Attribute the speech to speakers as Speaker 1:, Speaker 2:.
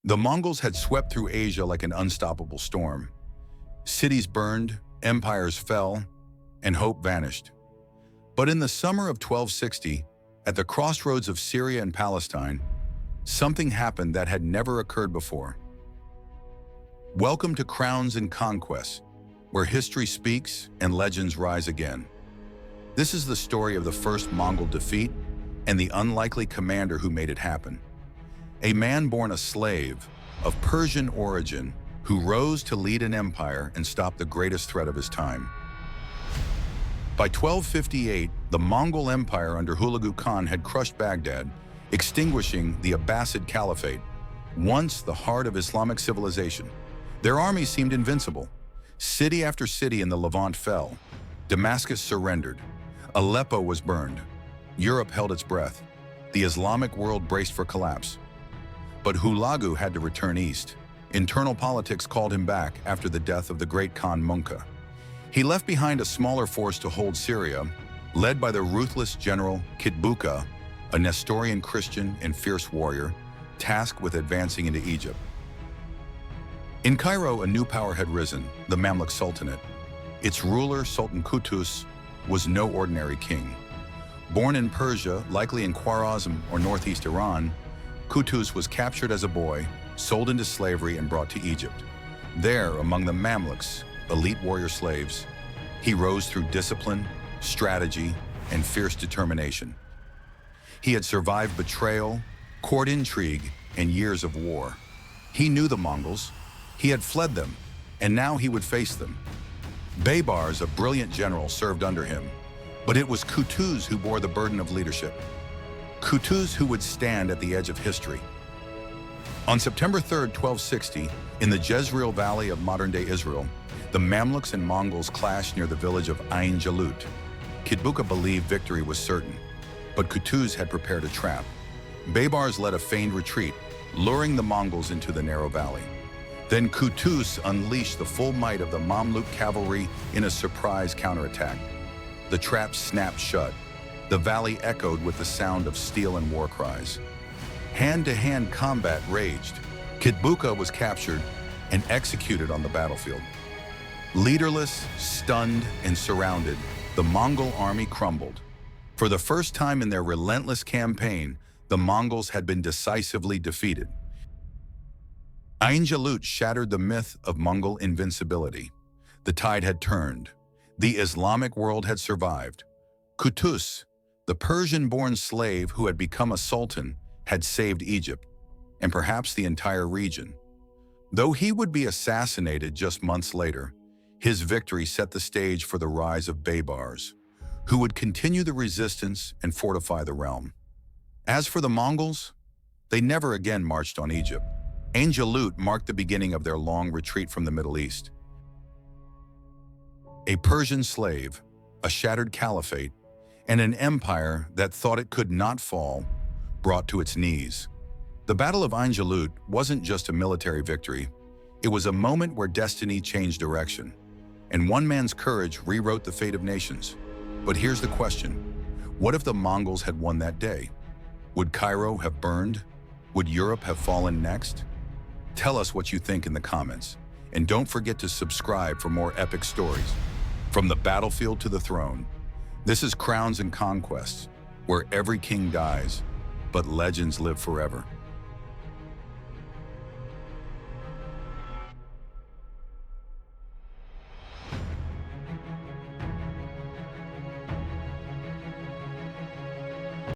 Speaker 1: The Mongols had swept through Asia like an unstoppable storm. Cities burned, empires fell, and hope vanished. But in the summer of 1260, at the crossroads of Syria and Palestine, something happened that had never occurred before. Welcome to Crowns and Conquests, where history speaks and legends rise again. This is the story of the first Mongol defeat and the unlikely commander who made it happen. A man born a slave of Persian origin who rose to lead an empire and stop the greatest threat of his time. By 1258, the Mongol Empire under Hulagu Khan had crushed Baghdad, extinguishing the Abbasid Caliphate, once the heart of Islamic civilization. Their army seemed invincible. City after city in the Levant fell. Damascus surrendered. Aleppo was burned. Europe held its breath. The Islamic world braced for collapse. But Hulagu had to return east. Internal politics called him back after the death of the great Khan Munka. He left behind a smaller force to hold Syria, led by the ruthless general Qutuz, a Nestorian Christian and fierce warrior, tasked with advancing into Egypt. In Cairo, a new power had risen, the Mamluk Sultanate. Its ruler, Sultan Qutuz, was no ordinary king. Born in Persia, likely in Khwarezm or northeast Iran, Qutuz was captured as a boy, sold into slavery and brought to Egypt. There, among the Mamluks, elite warrior slaves, he rose through discipline, strategy, and fierce determination. He had survived betrayal, court intrigue, and years of war. He knew the Mongols. He had fled them, and now he would face them. Baybars, a brilliant general, served under him, but it was Qutuz who bore the burden of leadership. Qutuz who would stand at the edge of history. On September 3, 1260, in the Jezreel Valley of modern-day Israel, the Mamluks and Mongols clashed near the village of Ain Jalut. Qutuz believed victory was certain, but Qutuz had prepared a trap. Baybars led a feigned retreat, luring the Mongols into the narrow valley. Then Qutuz unleashed the full might of the Mamluk cavalry in a surprise counterattack. The trap snapped shut. The valley echoed with the sound of steel and war cries. Hand-to-hand combat raged. Qutuz was captured and executed on the battlefield. Leaderless, stunned, and surrounded, the Mongol army crumbled. For the first time in their relentless campaign, the Mongols had been decisively defeated. Ain Jalut shattered the myth of Mongol invincibility. The tide had turned. The Islamic world had survived. Qutuz, the Persian-born slave who had become a sultan, had saved Egypt, and perhaps the entire region. Though he would be assassinated just months later, his victory set the stage for the rise of Baybars, who would continue the resistance and fortify the realm. As for the Mongols, they never again marched on Egypt. Ain Jalut marked the beginning of their long retreat from the Middle East. A Persian slave, a shattered caliphate, and an empire that thought it could not fall, brought to its knees. The Battle of Ain Jalut wasn't just a military victory. It was a moment where destiny changed direction, and one man's courage rewrote the fate of nations. But here's the question. What if the Mongols had won that day? Would Cairo have burned? Would Europe have fallen next? Tell us what you think in the comments, and don't forget to subscribe for more epic stories. From the battlefield to the throne, this is Crowns and Conquests, where every king dies, but legends live forever.